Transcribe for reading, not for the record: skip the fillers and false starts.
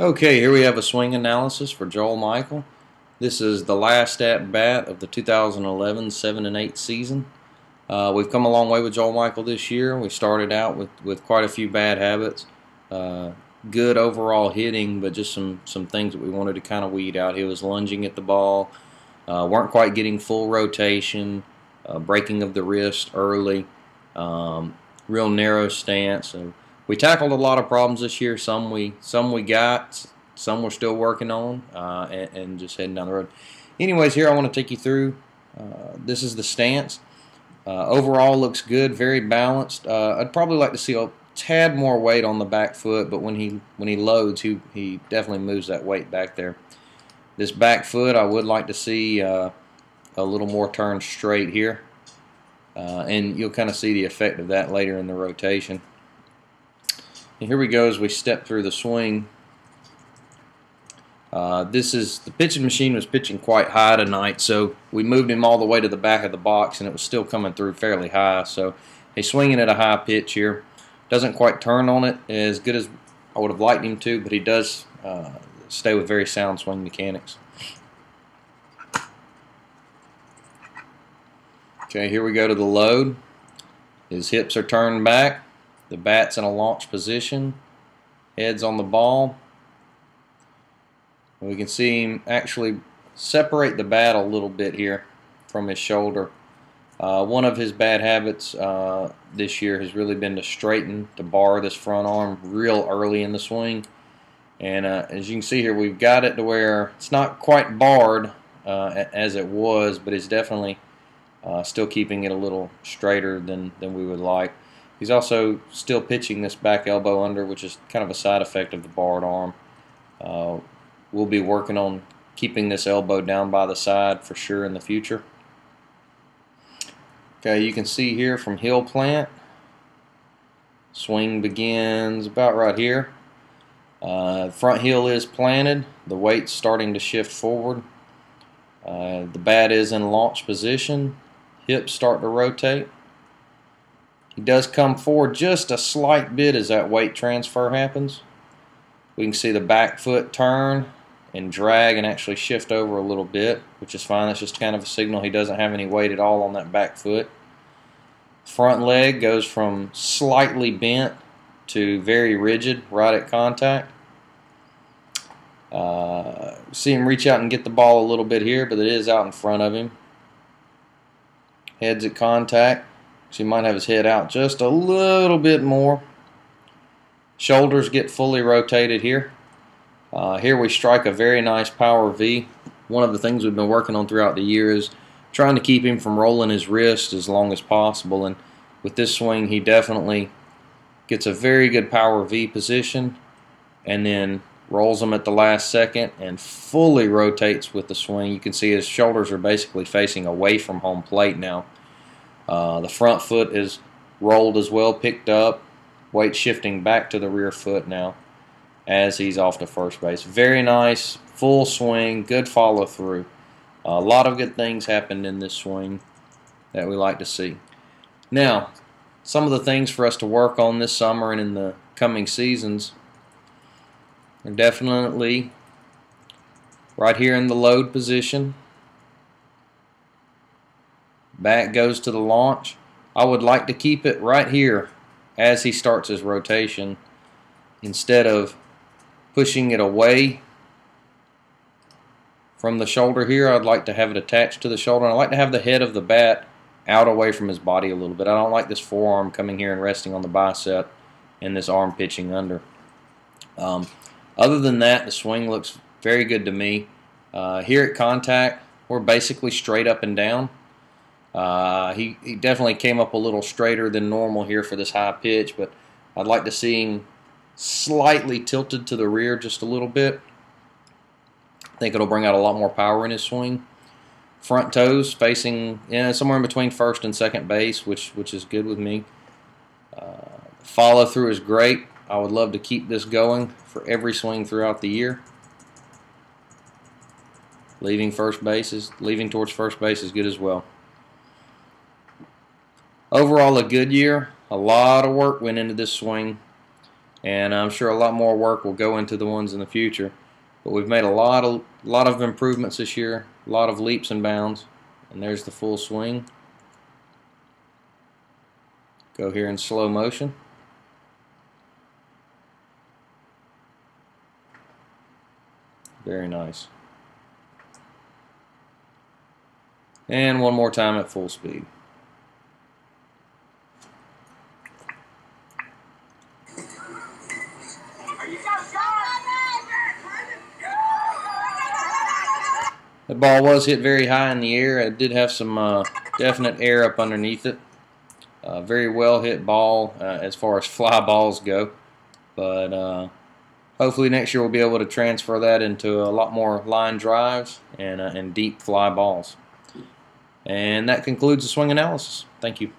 Okay, here we have a swing analysis for Joel Michael. This is the last at bat of the 2011 7 and 8 season. We've come a long way with Joel Michael this year. We started out with quite a few bad habits. Good overall hitting, but just some things that we wanted to kind of weed out. He was lunging at the ball, weren't quite getting full rotation, breaking of the wrist early, real narrow stance. And we tackled a lot of problems this year. Some we got, some we're still working on, and just heading down the road. Anyways, here I want to take you through. This is the stance. Overall looks good, very balanced. I'd probably like to see a tad more weight on the back foot, but when he loads, he definitely moves that weight back there. This back foot, I would like to see a little more turn straight here, and you'll kind of see the effect of that later in the rotation. And here we go as we step through the swing. The pitching machine was pitching quite high tonight, so we moved him all the way to the back of the box, and it was still coming through fairly high. So he's swinging at a high pitch here. Doesn't quite turn on it as good as I would have liked him to, but he does stay with very sound swing mechanics. Okay, here we go to the load. His hips are turned back. The bat's in a launch position. Head's on the ball. We can see him actually separate the bat a little bit here from his shoulder. One of his bad habits this year has really been to bar this front arm real early in the swing. And as you can see here, we've got it to where it's not quite barred as it was, but it's definitely still keeping it a little straighter than we would like. He's also still pitching this back elbow under, which is kind of a side effect of the barred arm. We'll be working on keeping this elbow down by the side for sure in the future. Okay, you can see here from heel plant, swing begins about right here. Front heel is planted, the weight's starting to shift forward. The bat is in launch position, hips start to rotate. He does come forward just a slight bit as that weight transfer happens. We can see the back foot turn and drag and actually shift over a little bit, which is fine. That's just kind of a signal he doesn't have any weight at all on that back foot. Front leg goes from slightly bent to very rigid right at contact. See him reach out and get the ball a little bit here, but it is out in front of him. Head's at contact. So he might have his head out just a little bit more. Shoulders get fully rotated here. Here we strike a very nice power V. One of the things we've been working on throughout the year is trying to keep him from rolling his wrist as long as possible. And with this swing, he definitely gets a very good power V position and then rolls them at the last second and fully rotates with the swing. You can see his shoulders are basically facing away from home plate now. The front foot is rolled as well, picked up, weight shifting back to the rear foot now as he's off to first base. Very nice, full swing, good follow through. A lot of good things happened in this swing that we like to see. Now, some of the things for us to work on this summer and in the coming seasons are definitely right here in the load position. Back goes to the launch. I would like to keep it right here as he starts his rotation instead of pushing it away from the shoulder here. I'd like to have it attached to the shoulder. And I like to have the head of the bat out away from his body a little bit. I don't like this forearm coming here and resting on the bicep and this arm pitching under. Other than that, the swing looks very good to me. Here at contact, we're basically straight up and down. He definitely came up a little straighter than normal here for this high pitch, but I'd like to see him slightly tilted to the rear just a little bit. I think it'll bring out a lot more power in his swing. Front toes facing somewhere in between first and second base, which is good with me. Follow through is great. I would love to keep this going for every swing throughout the year. Leaving towards first base is good as well. Overall, a good year. A lot of work went into this swing. and I'm sure a lot more work will go into the ones in the future. But we've made a lot of improvements this year, a lot of leaps and bounds. And there's the full swing. Go here in slow motion. Very nice. And one more time at full speed. The ball was hit very high in the air. It did have some definite air up underneath it. Very well hit ball as far as fly balls go. But hopefully next year we'll be able to transfer that into a lot more line drives and deep fly balls. And that concludes the swing analysis. Thank you.